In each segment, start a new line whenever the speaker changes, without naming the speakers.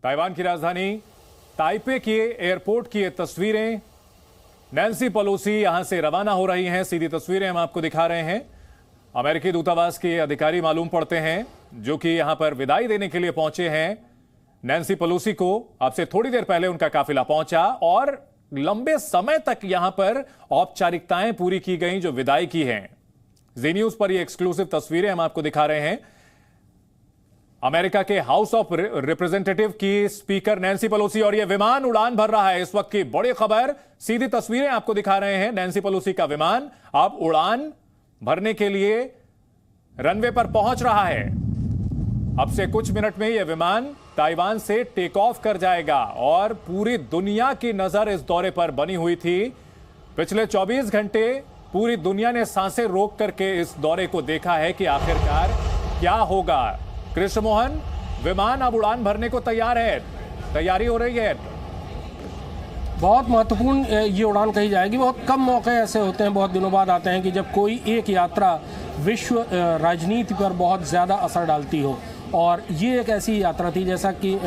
Taiwan की राजधानी Taipei के एयरपोर्ट की ये तस्वीरें। नैन्सी पेलोसी यहां से रवाना हो रही हैं। सीधी तस्वीरें हम आपको दिखा रहे हैं। अमेरिकी दूतावास के अधिकारी मालूम पड़ते हैं जो कि यहां पर विदाई देने के लिए पहुंचे हैं नैन्सी पेलोसी को। अब से थोड़ी देर पहले उनका काफिला पहुंचा और लंबे समय तक यहां पर औपचारिकताएं पूरी की गई जो विदाई की हैं। जी न्यूज पर ये एक्सक्लूसिव तस्वीरें हम आपको दिखा रहे हैं। अमेरिका के हाउस ऑफ रिप्रेजेंटेटिव की स्पीकर नैन्सी पेलोसी और यह विमान उड़ान भर रहा है। इस वक्त की बड़ी खबर, सीधी तस्वीरें आपको दिखा रहे हैं। नैन्सी पेलोसी का विमान अब उड़ान भरने के लिए रनवे पर पहुंच रहा है। अब से कुछ मिनट में यह विमान ताइवान से टेक ऑफ कर जाएगा और पूरी दुनिया की नजर इस दौरे पर बनी हुई थी। पिछले 24 घंटे पूरी दुनिया ने सांसें रोक करके इस दौरे को देखा है कि आखिरकार क्या होगा। कृष्ण मोहन, विमान अब उड़ान भरने को तैयार है, तैयारी हो रही है।
बहुत महत्वपूर्ण ये उड़ान कही जाएगी। बहुत कम मौके ऐसे होते हैं, बहुत दिनों बाद आते हैं कि जब कोई एक यात्रा विश्व राजनीति पर बहुत ज़्यादा असर डालती हो। और ये एक ऐसी यात्रा थी, जैसा कि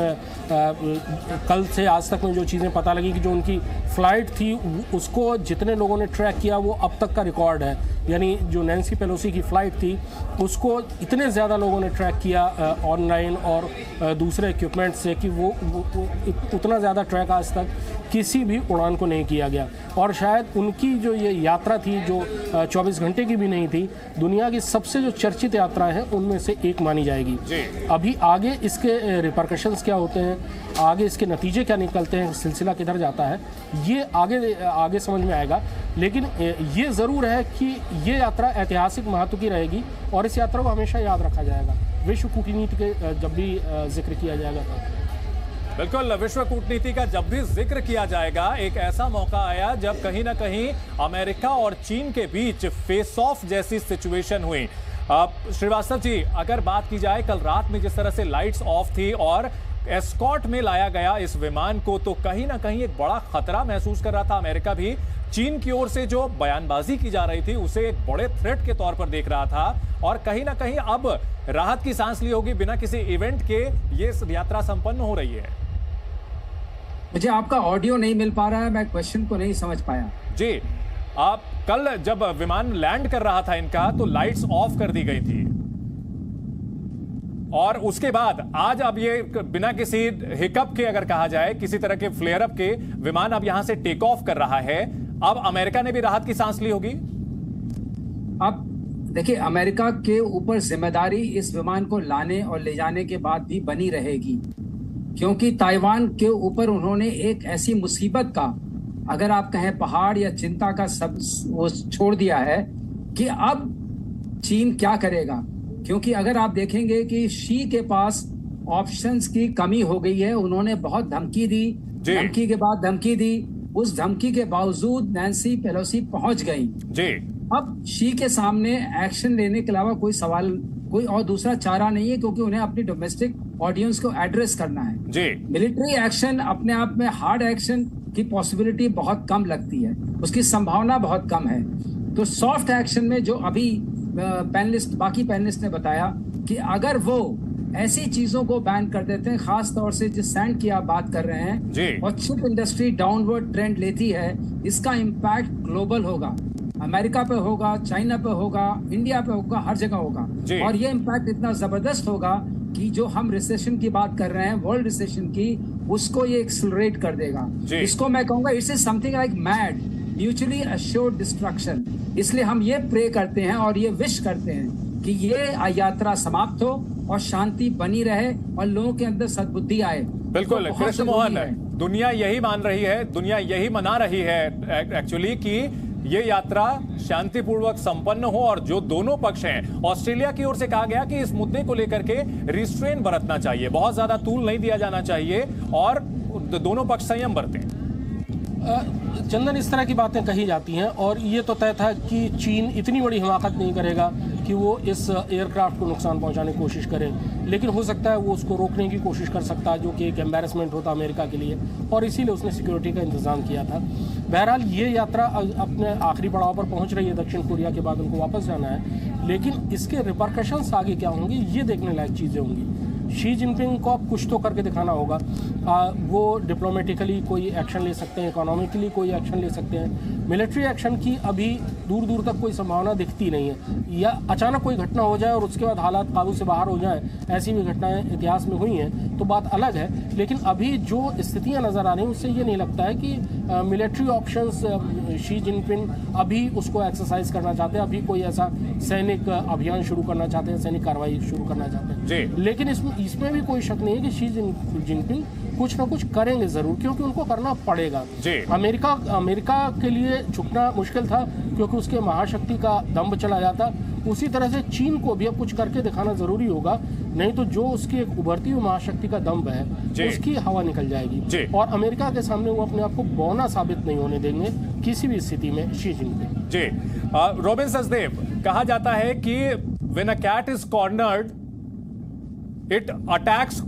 कल से आज तक में जो चीज़ें पता लगी कि जो उनकी फ़्लाइट थी उसको जितने लोगों ने ट्रैक किया वो अब तक का रिकॉर्ड है। यानी जो नैन्सी पेलोसी की फ़्लाइट थी उसको इतने ज़्यादा लोगों ने ट्रैक किया ऑनलाइन और दूसरे इक्विपमेंट से कि वो उतना ज़्यादा ट्रैक आज तक किसी भी उड़ान को नहीं किया गया। और शायद उनकी जो ये यात्रा थी जो 24 घंटे की भी नहीं थी, दुनिया की सबसे जो चर्चित यात्राएं हैं उनमें से एक मानी जाएगी। अभी आगे इसके रिपरकशंस क्या होते हैं, आगे इसके नतीजे क्या निकलते हैं, सिलसिला किधर जाता है, ये आगे समझ में आएगा। लेकिन ये ज़रूर है कि ये यात्रा ऐतिहासिक महत्व की रहेगी और इस यात्रा को हमेशा याद रखा जाएगा विश्व कूटनीति के जब भी जिक्र किया जाएगा तो।
बिल्कुल, विश्व कूटनीति का जब भी जिक्र किया जाएगा, एक ऐसा मौका आया जब कहीं ना कहीं अमेरिका और चीन के बीच फेस ऑफ जैसी सिचुएशन हुई। श्रीवास्तव जी, अगर बात की जाए कल रात में जिस तरह से लाइट्स ऑफ थी और एस्कॉर्ट में लाया गया इस विमान को, तो कहीं ना कहीं एक बड़ा खतरा महसूस कर रहा था अमेरिका भी। चीन की ओर से जो बयानबाजी की जा रही थी उसे एक बड़े थ्रेट के तौर पर देख रहा था और कहीं ना कहीं अब राहत की सांस ली होगी। बिना किसी इवेंट के ये यात्रा संपन्न हो रही है।
मुझे आपका ऑडियो नहीं मिल पा रहा है, मैं क्वेश्चन को नहीं समझ पाया।
जी, आप कल जब विमान लैंड कर रहा था इनका तो लाइट्स ऑफ कर दी गई थी और उसके बाद आज अब ये बिना किसी हिकअप के, अगर कहा जाए किसी तरह के फ्लेयर अप के, विमान अब यहां से टेक ऑफ कर रहा है। अब अमेरिका ने भी राहत की सांस ली होगी।
अब देखिए, अमेरिका के ऊपर जिम्मेदारी इस विमान को लाने और ले जाने के बाद भी बनी रहेगी, क्योंकि ताइवान के ऊपर उन्होंने एक ऐसी मुसीबत का, अगर आप कहें पहाड़ या चिंता का, सब वो छोड़ दिया है कि अब चीन क्या करेगा। क्योंकि अगर आप देखेंगे कि शी के पास ऑप्शंस की कमी हो गई है। उन्होंने बहुत धमकी दी, धमकी के बाद धमकी दी, उस धमकी के बावजूद नैन्सी पेलोसी पहुंच गई। अब शी के सामने एक्शन लेने के अलावा कोई और दूसरा चारा नहीं है, क्योंकि उन्हें अपनी डोमेस्टिक ऑडियंस को एड्रेस करना है। मिलिट्री एक्शन अपने आप में, हार्ड एक्शन की पॉसिबिलिटी बहुत कम लगती है, उसकी संभावना बहुत कम है। तो सॉफ्ट एक्शन में जो अभी बाकी पैनलिस्ट ने बताया कि अगर वो ऐसी चीजों को बैन कर देते हैं, खास तौर से जिस सैंड की आप बात कर रहे हैं, और चिप इंडस्ट्री डाउनवर्ड ट्रेंड लेती है, इसका इम्पैक्ट ग्लोबल होगा। अमेरिका पे होगा, चाइना पे होगा, इंडिया पे होगा, हर जगह होगा। और ये इम्पैक्ट इतना जबरदस्त होगा कि जो हम रिसेशन की बात कर रहे हैं, वर्ल्ड रिसेशन की, उसको ये एक्सेलरेट कर देगा। इसको मैं कहूंगा it's is something like mad mutually assured destruction. इसलिए हम ये प्रे करते हैं और ये विश करते हैं कि ये यात्रा समाप्त हो और शांति बनी रहे और लोगों के अंदर सद्बुद्धि आए।
बिल्कुल कृष्ण मोहन, दुनिया यही मान रही है, दुनिया यही मना रही है एक्चुअली कि ये यात्रा शांतिपूर्वक संपन्न हो। और जो दोनों पक्ष हैं, ऑस्ट्रेलिया की ओर से कहा गया कि इस मुद्दे को लेकर के रिस्ट्रेन बरतना चाहिए, बहुत ज्यादा तूल नहीं दिया जाना चाहिए और दोनों पक्ष संयम बरतें।
चंदन, इस तरह की बातें कही जाती हैं और ये तो तय था कि चीन इतनी बड़ी हिमाकत नहीं करेगा कि वो इस एयरक्राफ्ट को नुकसान पहुंचाने की कोशिश करे, लेकिन हो सकता है वो उसको रोकने की कोशिश कर सकता है, जो कि एक एम्बैरेसमेंट होता अमेरिका के लिए, और इसीलिए उसने सिक्योरिटी का इंतजाम किया था। बहरहाल ये यात्रा अपने आखिरी पड़ाव पर पहुंच रही है, दक्षिण कोरिया के बाद उनको वापस जाना है, लेकिन इसके रिपरकशंस आगे क्या होंगे ये देखने लायक चीज़ें होंगी। शी जिनपिंग को अब कुछ तो करके दिखाना होगा। वो डिप्लोमेटिकली कोई एक्शन ले सकते हैं, इकोनॉमिकली कोई एक्शन ले सकते हैं, मिलिट्री एक्शन की अभी दूर दूर तक कोई संभावना दिखती नहीं है। या अचानक कोई घटना हो जाए और उसके बाद हालात काबू से बाहर हो जाए, ऐसी भी घटनाएं इतिहास में हुई हैं तो बात अलग है। लेकिन अभी जो स्थितियां नज़र आ रही हैं उससे ये नहीं लगता है कि मिलिट्री ऑप्शंस शी जिनपिंग अभी उसको एक्सरसाइज करना चाहते हैं, अभी कोई ऐसा सैनिक अभियान शुरू करना चाहते हैं, सैनिक कार्रवाई शुरू करना चाहते हैं। लेकिन इसमें भी कोई शक नहीं है कि शी जिनपिंग कुछ ना कुछ करेंगे जरूर, क्योंकि उनको करना पड़ेगा। अमेरिका के लिए झुकना मुश्किल था क्योंकि उसके महाशक्ति का दम्भ चला जाता। उसी तरह से चीन को भी अब कुछ करके दिखाना जरूरी होगा, नहीं तो जो उसकी एक उभरती हुई महाशक्ति का दम्भ है उसकी हवा निकल जाएगी और अमेरिका के सामने वो अपने आप को बौना साबित नहीं होने देंगे किसी भी स्थिति में शी जिनपिंग।
जी रोबिन सचदेव, कहा जाता है कि when a cat is cornered it attacks,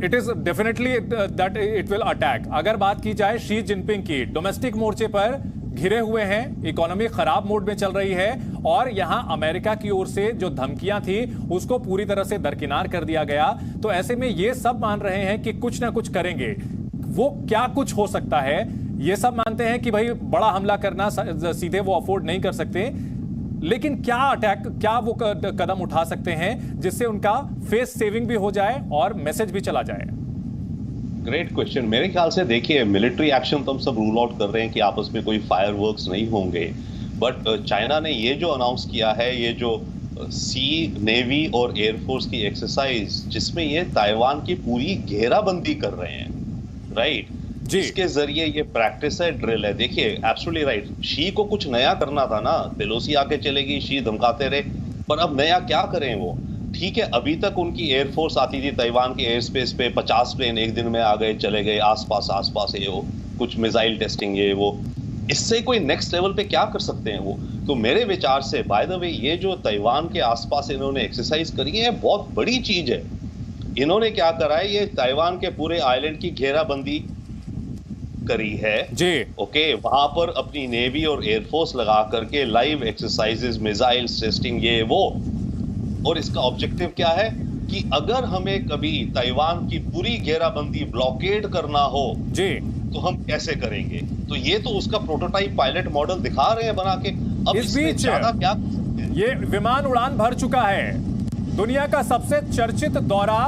it is definitely that it will attack. अगर बात की जाए शी जिनपिंग की, डोमेस्टिक मोर्चे पर घिरे हुए हैं, इकोनॉमी खराब मोड में चल रही है और यहां अमेरिका की ओर से जो धमकियां थी उसको पूरी तरह से दरकिनार कर दिया गया। तो ऐसे में ये सब मान रहे हैं कि कुछ ना कुछ करेंगे। वो क्या कुछ हो सकता है? ये सब मानते हैं कि भाई बड़ा हमला करना सीधे वो अफोर्ड नहीं कर सकते, लेकिन क्या वो कदम उठा सकते हैं जिससे उनका फेस सेविंग भी हो जाए और मैसेज भी चला जाए?
Great question. मेरे ख्याल से देखिए, मिलिट्री एक्शन तो हम सब रूल आउट कर रहे हैं कि आपस में कोई फायरवर्क्स नहीं होंगे, बट चाइना ने ये जो अनाउंस किया है, ये जो सी नेवी और एयरफोर्स की एक्सरसाइज जिसमें ये ताइवान की पूरी घेराबंदी कर रहे हैं, राइट, जिसके जरिए ये प्रैक्टिस है, ड्रिल है। देखिए एब्सोल्युटली राइट, शी को कुछ नया करना था ना, पेलोसी आके चलेगी, शी धमकाते रहे, पर अब नया क्या करें वो? ठीक है, अभी तक उनकी एयरफोर्स आती थी ताइवान के एयर स्पेस पे, 50 प्लेन एक दिन में आ गए चले गए, आसपास ये वो कुछ मिसाइल टेस्टिंग ये वो। इससे कोई नेक्स्ट लेवल पे क्या कर सकते हैं वो? तो मेरे विचार से बाय द वे ये जो ताइवान के आसपास इन्होंने एक्सरसाइज करी है बहुत बड़ी चीज है। इन्होंने क्या करा है, ये ताइवान के पूरे आइलैंड की घेराबंदी करी है जी। ओके, वहां पर अपनी नेवी और एयरफोर्स लगा करके लाइव एक्सरसाइजेस, मिसाइल टेस्टिंग ये वो। और इसका ऑब्जेक्टिव क्या है कि अगर हमें कभी ताइवान की पूरी घेराबंदी ब्लॉकेड करना हो जी तो हम कैसे करेंगे। तो ये तो उसका प्रोटोटाइप पायलट मॉडल दिखा रहे हैं बना के। अब
इस बीच
ज्यादा क्या कर सकते हैं?
ये विमान उड़ान भर चुका है, दुनिया का सबसे चर्चित दौरा,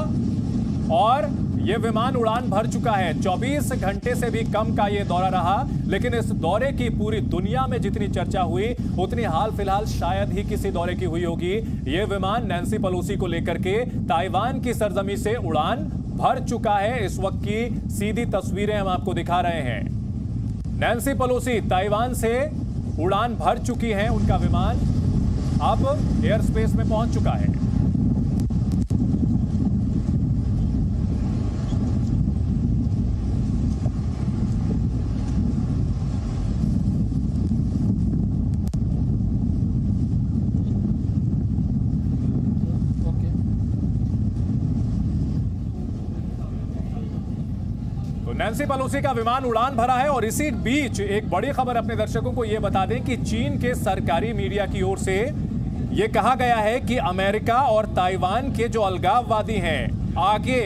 और ये विमान उड़ान भर चुका है। 24 घंटे से भी कम का ये दौरा रहा, लेकिन इस दौरे की पूरी दुनिया में जितनी चर्चा हुई उतनी हाल फिलहाल शायद ही किसी दौरे की हुई होगी। ये विमान नैन्सी पेलोसी को लेकर के ताइवान की सरजमी से उड़ान भर चुका है। इस वक्त की सीधी तस्वीरें हम आपको दिखा रहे हैं। नैन्सी पेलोसी ताइवान से उड़ान भर चुकी हैं, उनका विमान अब एयर स्पेस में पहुंच चुका है। नैन्सी पेलोसी का विमान उड़ान भरा है और इसी बीच एक बड़ी खबर अपने दर्शकों को यह बता दें कि चीन के सरकारी मीडिया की ओर से यह कहा गया है कि अमेरिका और ताइवान के जो अलगाववादी हैं, आगे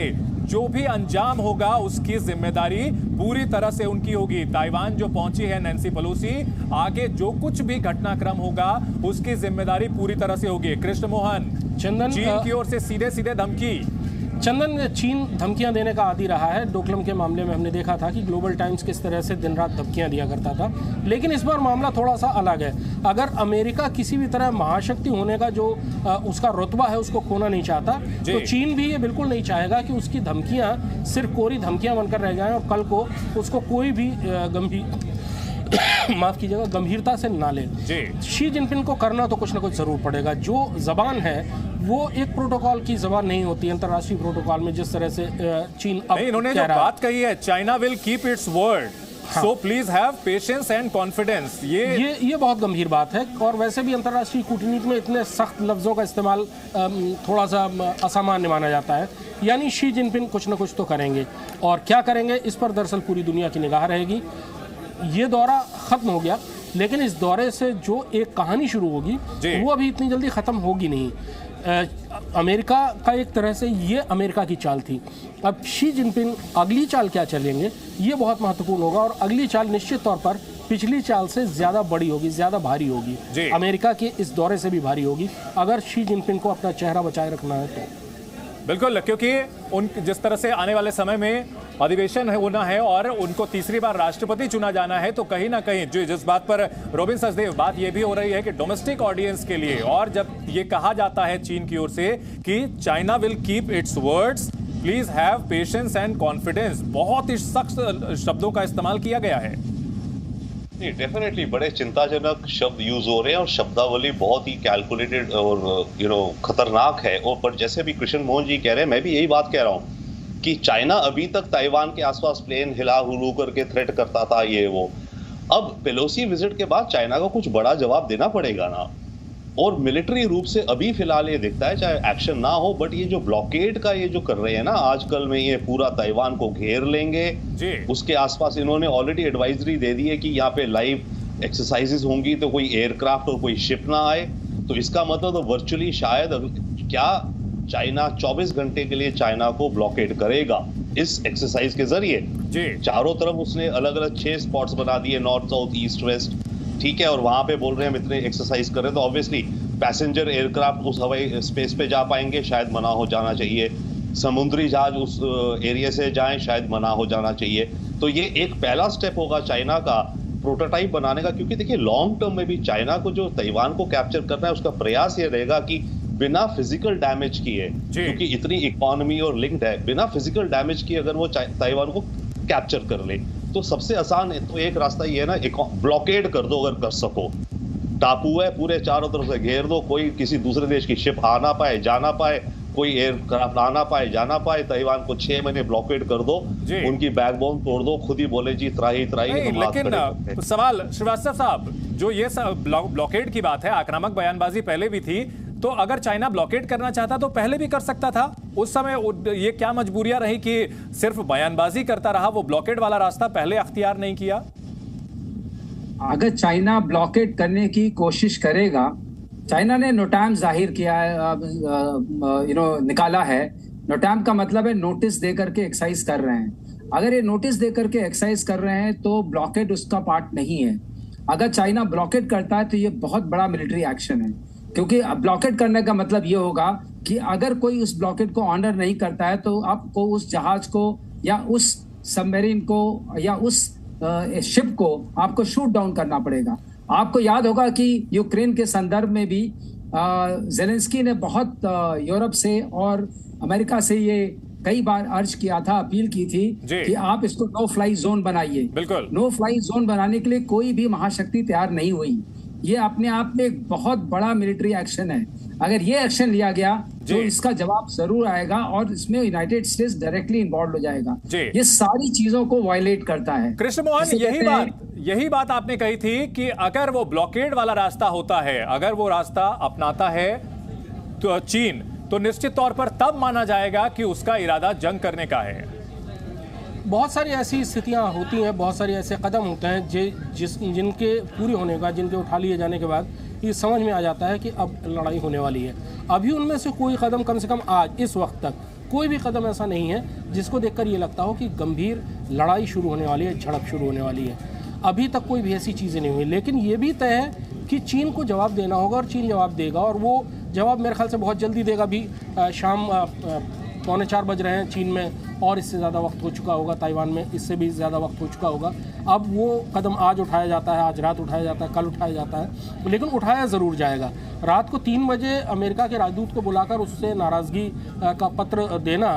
जो भी अंजाम होगा उसकी जिम्मेदारी पूरी तरह से उनकी होगी। ताइवान जो पहुंची है नैन्सी पेलोसी, आगे जो कुछ भी घटनाक्रम होगा उसकी जिम्मेदारी पूरी तरह से होगी। कृष्ण मोहन,
चंदन,
चीन की ओर से सीधे सीधे धमकी।
चंदन, चीन धमकियां देने का आदी रहा है। डोकलम के मामले में हमने देखा था कि ग्लोबल टाइम्स किस तरह से दिन रात धमकियां दिया करता था, लेकिन इस बार मामला थोड़ा सा अलग है। अगर अमेरिका किसी भी तरह महाशक्ति होने का जो उसका रुतबा है उसको खोना नहीं चाहता, तो चीन भी ये बिल्कुल नहीं चाहेगा कि उसकी धमकियां सिर्फ कोरी धमकियां बनकर रह जाएं और कल को उसको कोई भी माफ कीजिएगा गंभीरता से ना ले। शी जिनपिंग को करना तो कुछ ना कुछ जरूर पड़ेगा। जो जबान है वो एक प्रोटोकॉल की जबान नहीं होती, अंतर्राष्ट्रीय प्रोटोकॉल में जिस तरह से चीन अब
इन्होंने जो बात कही है, China will keep its word, so please have patience and confidence,
ये बहुत गंभीर बात है। और वैसे भी अंतर्राष्ट्रीय कूटनीति में इतने सख्त लफ्जों का इस्तेमाल थोड़ा सा असामान्य माना जाता है। यानी शी जिनपिंग कुछ ना कुछ तो करेंगे, और क्या करेंगे इस पर दरअसल पूरी दुनिया की निगाह रहेगी। ये दौरा खत्म हो गया, लेकिन इस दौरे से जो एक कहानी शुरू होगी वो अभी इतनी जल्दी खत्म होगी नहीं। अमेरिका का एक तरह से ये अमेरिका की चाल थी। अब शी जिनपिंग अगली चाल क्या चलेंगे ये बहुत महत्वपूर्ण होगा, और अगली चाल निश्चित तौर पर पिछली चाल से ज़्यादा बड़ी होगी, ज़्यादा भारी होगी, अमेरिका के इस दौरे से भी भारी होगी अगर शी जिनपिंग को अपना चेहरा बचाए रखना है तो।
बिल्कुल, क्योंकि उन जिस तरह से आने वाले समय में अधिवेशन होना है और उनको तीसरी बार राष्ट्रपति चुना जाना है, तो कहीं ना कहीं जिस बात पर रोबिन सचदेव बात ये भी हो रही है कि डोमेस्टिक ऑडियंस के लिए, और जब ये कहा जाता है चीन की ओर से कि China will keep its words, please have patience and confidence, बहुत ही सख्त शब्दों का इस्तेमाल किया गया है।
नहीं, डेफिनेटली बड़े चिंताजनक शब्द यूज हो रहे हैं और शब्दावली बहुत ही कैलकुलेटेड और खतरनाक है। और पर जैसे भी कृष्ण मोहन जी कह रहे हैं, मैं भी यही बात कह रहा हूँ कि चाइना अभी तक ताइवान के आसपास प्लेन हिला हुलू करके थ्रेट करता था ये वो। अब पेलोसी विजिट के बाद चाइना को कुछ बड़ा जवाब देना पड़ेगा ना, और मिलिट्री रूप से अभी फिलहाल ये दिखता है चाहे एक्शन ना हो, बट ये जो ब्लॉकेड का ये जो कर रहे हैं ना आजकल में, ये पूरा ताइवान को घेर लेंगे जी। उसके आसपास इन्होंने ऑलरेडी एडवाइजरी दे दी है कि यहाँ पे लाइव एक्सरसाइजेस होंगी तो कोई एयरक्राफ्ट और कोई शिप ना आए। तो इसका मतलब तो वर्चुअली शायद क्या चाइना 24 घंटे के लिए चाइना को ब्लॉकेड करेगा इस एक्सरसाइज के जरिए जी। चारों तरफ उसने अलग अलग 6 स्पॉट्स बना दिए, नॉर्थ साउथ ईस्ट वेस्ट, ठीक है, और वहां पे बोल रहे हैं हम इतने एक्सरसाइज कर रहे हैं, तो ऑब्वियसली पैसेंजर एयरक्राफ्ट उस हवाई स्पेस पे जा पाएंगे, शायद मना हो जाना चाहिए। समुद्री जहाज उस एरिया से जाएं, शायद मना हो जाना चाहिए। तो ये एक पहला स्टेप होगा चाइना का प्रोटोटाइप बनाने का, क्योंकि देखिए लॉन्ग टर्म में भी चाइना को जो ताइवान को कैप्चर करना है उसका प्रयास ये रहेगा कि बिना फिजिकल डैमेज किए, क्योंकि इतनी इकोनॉमी और लिंक्ड है, बिना फिजिकल डैमेज किए अगर वो ताइवान को कैप्चर कर ले तो सबसे आसान तो एक रास्ता ये है ना, ब्लॉकेड कर दो अगर कर सको। टापू है, पूरे चारों तरफ से घेर दो, कोई किसी दूसरे देश की शिप आ ना पाए जा ना पाए, कोई एयरक्राफ्ट आना पाए जाना पाए। ताइवान को 6 महीने ब्लॉकेड कर दो, उनकी बैकबोन तोड़ दो, खुद ही बोले जी त्राही त्राही।
लेकिन सवाल श्रीवास्तव साहब, जो ये ब्लॉकेड की बात है, आक्रामक बयानबाजी पहले भी थी, तो अगर चाइना ब्लॉकेड करना चाहता तो पहले भी कर सकता था। उस समय ये क्या मजबूरियां रही कि सिर्फ बयानबाजी करता रहा, वो ब्लॉकेड वाला रास्ता पहले अख्तियार नहीं किया?
अगर चाइना ब्लॉकेड करने की कोशिश करेगा, चाइना ने नोटैम जाहिर किया है, निकाला है। नोटैम का मतलब है नोटिस दे करके एक्सरसाइज कर रहे हैं। अगर ये नोटिस दे करके एक्सरसाइज कर रहे हैं तो ब्लॉकेड उसका पार्ट नहीं है। अगर चाइना ब्लॉकेड करता है तो ये बहुत बड़ा मिलिट्री एक्शन है, क्योंकि ब्लॉकेड करने का मतलब ये होगा कि अगर कोई उस ब्लॉकेड को ऑनर नहीं करता है तो आपको उस जहाज को या उस सबमरीन को या उस शिप को आपको शूट डाउन करना पड़ेगा। आपको याद होगा कि यूक्रेन के संदर्भ में भी जेलेंस्की ने बहुत यूरोप से और अमेरिका से ये कई बार अर्ज किया था, अपील की थी कि आप इसको नो फ्लाई जोन बनाइए। बिल्कुल, नो फ्लाई जोन बनाने के लिए कोई भी महाशक्ति तैयार नहीं हुई। ये अपने आप में एक बहुत बड़ा मिलिट्री एक्शन है। अगर ये एक्शन लिया गया तो इसका जवाब जरूर आएगा और इसमें यूनाइटेड स्टेट्स डायरेक्टली इन्वॉल्व हो जाएगा। ये सारी चीजों को वायलेट करता है।
कृष्ण मोहन, यही बात आपने कही थी कि अगर वो ब्लॉकेड वाला रास्ता होता है, अगर वो रास्ता अपनाता है तो चीन, तो निश्चित तौर पर तब माना जाएगा कि उसका इरादा जंग करने का है।
बहुत सारी ऐसी स्थितियां होती हैं, बहुत सारे ऐसे कदम होते हैं जिनके पूरे होने का, जिनके उठा लिए जाने के बाद ये समझ में आ जाता है कि अब लड़ाई होने वाली है। अभी उनमें से कोई कदम, कम से कम आज इस वक्त तक कोई भी कदम ऐसा नहीं है जिसको देखकर ये लगता हो कि गंभीर लड़ाई शुरू होने वाली है, झड़प शुरू होने वाली है। अभी तक कोई भी ऐसी चीज़ें नहीं हुई, लेकिन ये भी तय है कि चीन को जवाब देना होगा और चीन जवाब देगा, और वो जवाब मेरे ख्याल से बहुत जल्दी देगा भी। शाम 3:45 बज रहे हैं चीन में, और इससे ज़्यादा वक्त हो चुका होगा ताइवान में, इससे भी ज़्यादा वक्त हो चुका होगा। अब वो कदम आज उठाया जाता है, आज रात उठाया जाता है, कल उठाया जाता है, लेकिन उठाया ज़रूर जाएगा। रात को 3 बजे अमेरिका के राजदूत को बुलाकर उससे नाराज़गी का पत्र देना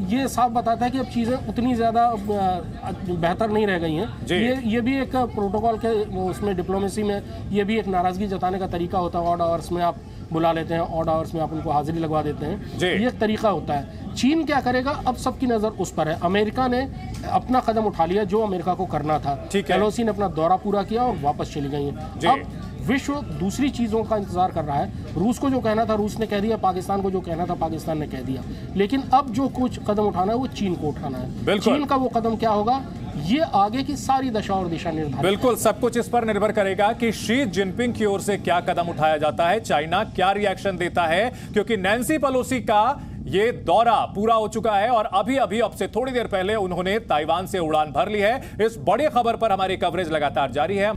ये साफ बताता है कि अब चीज़ें उतनी ज़्यादा बेहतर नहीं रह गई हैं। ये भी एक प्रोटोकॉल के उसमें, डिप्लोमेसी में ये भी एक नाराज़गी जताने का तरीका होता है। ऑड आवर्स में आप बुला लेते हैं, ऑड आवर्स में आप उनको हाजिरी लगवा देते हैं, ये एक तरीका होता है। चीन क्या करेगा, अब सबकी नज़र उस पर है। अमेरिका ने अपना कदम उठा लिया जो अमेरिका को करना था। पेलोसी ने अपना दौरा पूरा किया और वापस चली गई हैं। अब विश्व दूसरी चीज़ों का इंतजार कर रहा है। रूस को जो कहना था रूस ने कह दिया, पाकिस्तान को जो कहना था पाकिस्तान ने कह दिया, लेकिन अब जो कुछ कदम उठाना है वो चीन को उठाना है। चीन का वो कदम क्या होगा, ये आगे की सारी दशा और दिशा निर्धारित।
बिल्कुल, सब कुछ इस पर निर्भर करेगा कि शी जिनपिंग की ओर से क्या कदम उठाया जाता है, चाइना क्या रिएक्शन देता है, क्योंकि नैन्सी पेलोसी का ये दौरा पूरा हो चुका है और अभी अब से थोड़ी देर पहले उन्होंने ताइवान से उड़ान भर ली है। इस बड़ी खबर पर हमारी कवरेज लगातार जारी है।